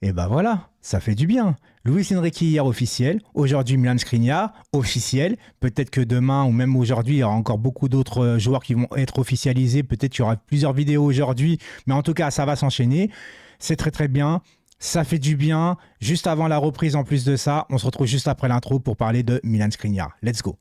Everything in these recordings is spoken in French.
Et ben voilà, ça fait du bien. Luis Enrique hier officiel, aujourd'hui Milan Skriniar officiel. Peut-être que demain ou même aujourd'hui, il y aura encore beaucoup d'autres joueurs qui vont être officialisés. Peut-être qu'il y aura plusieurs vidéos aujourd'hui, mais en tout cas, ça va s'enchaîner. C'est très très bien. Ça fait du bien. Juste avant la reprise, en plus de ça, on se retrouve juste après l'intro pour parler de Milan Skriniar. Let's go.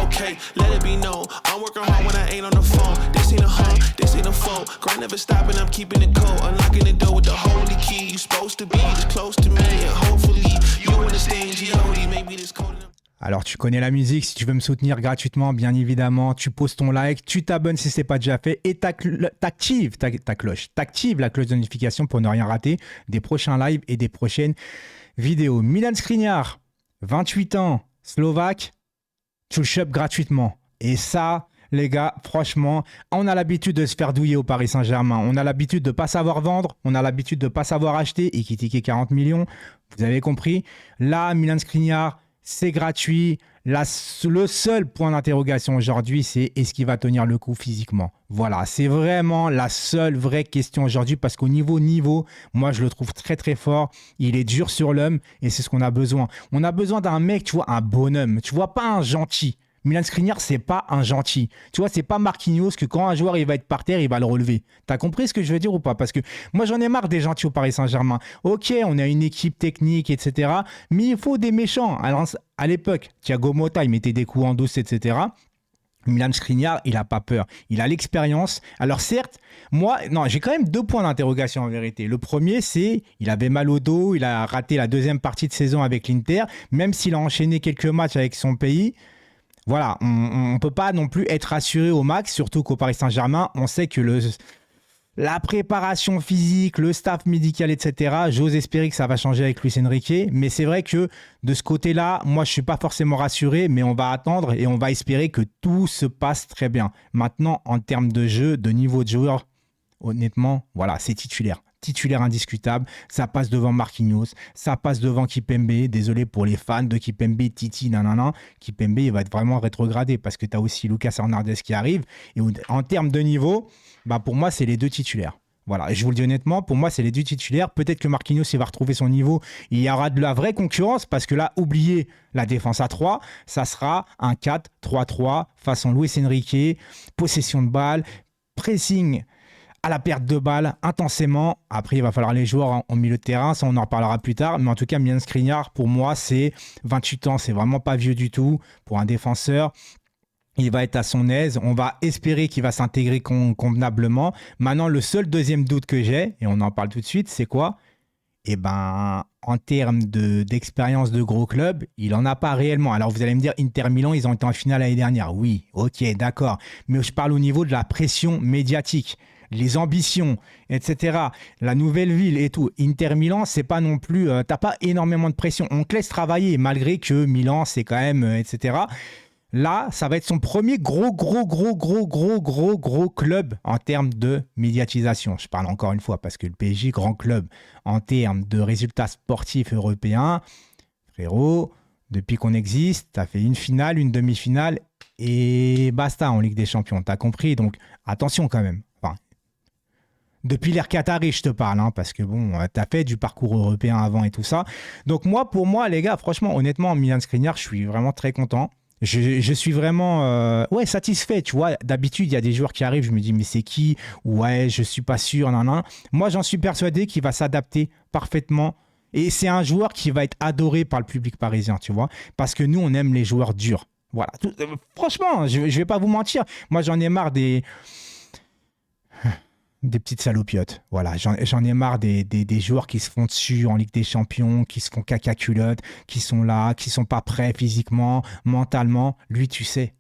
Okay, let it be known. I'm working hard when I ain't on the phone. This ain't a home, this ain't a phone. Grind never stopping, I'm keeping it cold. Unlocking the door with the holy key. You supposed to be this close to me, and hopefully you understand G.O.D. Maybe this cold. Alors tu connais la musique, si tu veux me soutenir gratuitement, bien évidemment, tu poses ton like, tu t'abonnes si ce n'est pas déjà fait et t'actives ta cloche. T'actives la cloche de notification pour ne rien rater des prochains lives et des prochaines vidéos. Milan Skriniar, 28 ans, Slovaque, tu le chopes gratuitement. Et ça, les gars, franchement, on a l'habitude de se faire douiller au Paris Saint-Germain. On a l'habitude de ne pas savoir vendre. On a l'habitude de ne pas savoir acheter et critiquer 40 millions. Vous avez compris. Là, Milan Skriniar, c'est gratuit. Le seul point d'interrogation aujourd'hui, c'est est-ce qu'il va tenir le coup physiquement? Voilà, c'est vraiment la seule vraie question aujourd'hui parce qu'au niveau, moi je le trouve très très fort. Il est dur sur l'homme et c'est ce qu'on a besoin. On a besoin d'un mec, tu vois, un bonhomme. Tu vois, pas un gentil. Milan Skriniar, c'est pas un gentil. Tu vois, c'est pas Marquinhos que quand un joueur il va être par terre, il va le relever. T'as compris ce que je veux dire ou pas? Parce que moi, j'en ai marre des gentils au Paris Saint-Germain. Ok, on a une équipe technique, etc. Mais il faut des méchants. Alors, à l'époque, Thiago Motta, il mettait des coups en douce, etc. Milan Skriniar, il n'a pas peur. Il a l'expérience. Alors certes, moi, non, j'ai quand même 2 points d'interrogation en vérité. Le premier, c'est il avait mal au dos, il a raté la deuxième partie de saison avec l'Inter, même s'il a enchaîné quelques matchs avec son pays. Voilà, on ne peut pas non plus être rassuré au max, surtout qu'au Paris Saint-Germain, on sait que la préparation physique, le staff médical, etc., j'ose espérer que ça va changer avec Luis Enrique. Mais c'est vrai que de ce côté-là, moi, je ne suis pas forcément rassuré, mais on va attendre et on va espérer que tout se passe très bien. Maintenant, en termes de jeu, de niveau de joueur, honnêtement, voilà, c'est titulaire. Titulaire indiscutable, ça passe devant Marquinhos, ça passe devant Kipembe, désolé pour les fans de Kipembe, Titi, nanana, Kipembe il va être vraiment rétrogradé parce que tu as aussi Lucas Hernandez qui arrive, et en termes de niveau, bah pour moi c'est les 2 titulaires. Voilà, et je vous le dis honnêtement, pour moi c'est les 2 titulaires, peut-être que Marquinhos il va retrouver son niveau, il y aura de la vraie concurrence, parce que là, oubliez la défense à 3, ça sera un 4-3-3 façon Luis Enrique, possession de balle, pressing à la perte de balle, intensément. Après, il va falloir les joueurs en milieu de terrain, ça on en reparlera plus tard. Mais en tout cas, Milan Skriniar, pour moi, c'est 28 ans, c'est vraiment pas vieux du tout pour un défenseur. Il va être à son aise. On va espérer qu'il va s'intégrer convenablement. Maintenant, le seul deuxième doute que j'ai, et on en parle tout de suite, c'est quoi? Eh ben, en termes d'expérience de gros clubs, il n'en a pas réellement. Alors, vous allez me dire, Inter Milan, ils ont été en finale l'année dernière. Oui, ok, d'accord. Mais je parle au niveau de la pression médiatique, les ambitions, etc. La nouvelle ville et tout. Inter Milan, c'est pas non plus... t'as pas énormément de pression. On te laisse travailler, malgré que Milan, c'est quand même... etc. Là, ça va être son premier gros club en termes de médiatisation. Je parle encore une fois parce que le PSG, grand club en termes de résultats sportifs européens, frérot, depuis qu'on existe, t'as fait une finale, une demi-finale et basta en Ligue des Champions. T'as compris? Donc, attention quand même. Enfin, depuis l'ère Qatari, je te parle, hein, parce que bon, t'as fait du parcours européen avant et tout ça. Donc pour moi, les gars, franchement, honnêtement, Milan Skriniar, je suis vraiment très content. Je suis vraiment satisfait, tu vois. D'habitude, il y a des joueurs qui arrivent, je me dis, mais c'est qui? Ouais, je suis pas sûr, nan. Moi, j'en suis persuadé qu'il va s'adapter parfaitement. Et c'est un joueur qui va être adoré par le public parisien, tu vois. Parce que nous, on aime les joueurs durs. Voilà. Franchement, je vais pas vous mentir. Moi, j'en ai marre des petites salopiotes. Voilà, j'en ai marre des joueurs qui se font dessus en Ligue des Champions, qui se font caca culotte, qui sont là, qui sont pas prêts physiquement, mentalement. Lui, tu sais.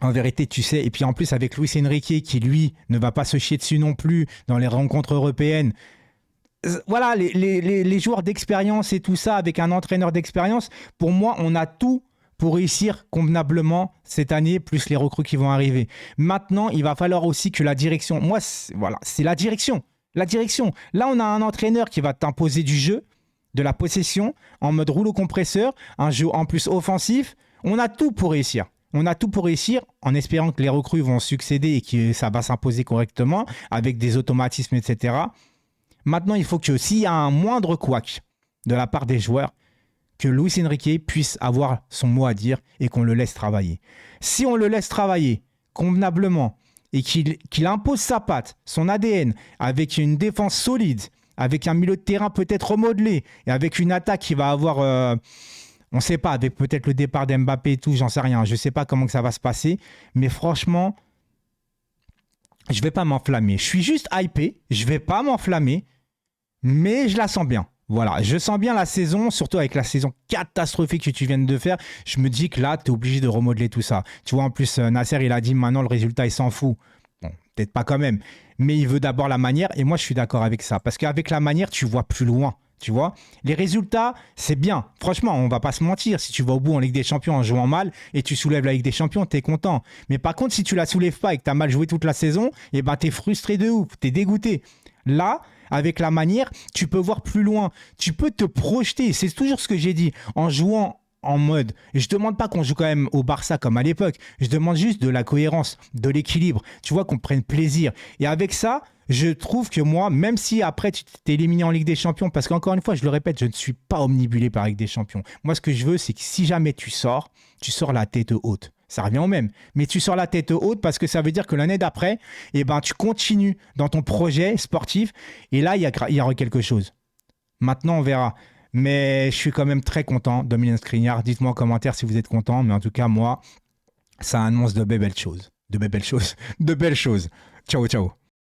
En vérité, tu sais. Et puis en plus, avec Luis Enrique, qui lui ne va pas se chier dessus non plus dans les rencontres européennes. Voilà, les joueurs d'expérience et tout ça, avec un entraîneur d'expérience, pour moi, on a tout pour réussir convenablement cette année, plus les recrues qui vont arriver. Maintenant, il va falloir aussi que la direction... Moi, c'est la direction. La direction. Là, on a un entraîneur qui va t'imposer du jeu, de la possession, en mode rouleau compresseur, un jeu en plus offensif. On a tout pour réussir. On a tout pour réussir en espérant que les recrues vont succéder et que ça va s'imposer correctement avec des automatismes, etc. Maintenant, il faut que s'il y a un moindre couac de la part des joueurs, que Luis Enrique puisse avoir son mot à dire et qu'on le laisse travailler. Si on le laisse travailler convenablement et qu'il impose sa patte, son ADN, avec une défense solide, avec un milieu de terrain peut-être remodelé et avec une attaque qui va avoir, on ne sait pas, avec peut-être le départ d'Mbappé et tout, j'en sais rien, je ne sais pas comment que ça va se passer, mais franchement, je ne vais pas m'enflammer. Je suis juste hypé, je ne vais pas m'enflammer, mais je la sens bien. Voilà, je sens bien la saison, surtout avec la saison catastrophique que tu viens de faire. Je me dis que là, tu es obligé de remodeler tout ça. Tu vois, en plus, Nasser, il a dit maintenant le résultat, il s'en fout. Bon, peut-être pas quand même, mais il veut d'abord la manière et moi, je suis d'accord avec ça. Parce qu'avec la manière, tu vois plus loin. Tu vois, les résultats, c'est bien. Franchement, on va pas se mentir. Si tu vas au bout en Ligue des Champions en jouant mal et tu soulèves la Ligue des Champions, tu es content. Mais par contre, si tu la soulèves pas et que tu as mal joué toute la saison, eh ben, tu es frustré de ouf, tu es dégoûté. Là, avec la manière, tu peux voir plus loin. Tu peux te projeter. C'est toujours ce que j'ai dit. En jouant en mode... Je ne demande pas qu'on joue quand même au Barça comme à l'époque. Je demande juste de la cohérence, de l'équilibre. Tu vois, qu'on prenne plaisir. Et avec ça, je trouve que moi, même si après tu t'es éliminé en Ligue des Champions, parce qu'encore une fois, je le répète, je ne suis pas omnibulé par la Ligue des Champions. Moi, ce que je veux, c'est que si jamais tu sors la tête haute. Ça revient au même. Mais tu sors la tête haute parce que ça veut dire que l'année d'après, eh ben, tu continues dans ton projet sportif. Et là, il y aura quelque chose. Maintenant, on verra. Mais je suis quand même très content, Dominique Skriniar. Dites-moi en commentaire si vous êtes content. Mais en tout cas, moi, ça annonce de belles choses. De belles choses. Ciao, ciao.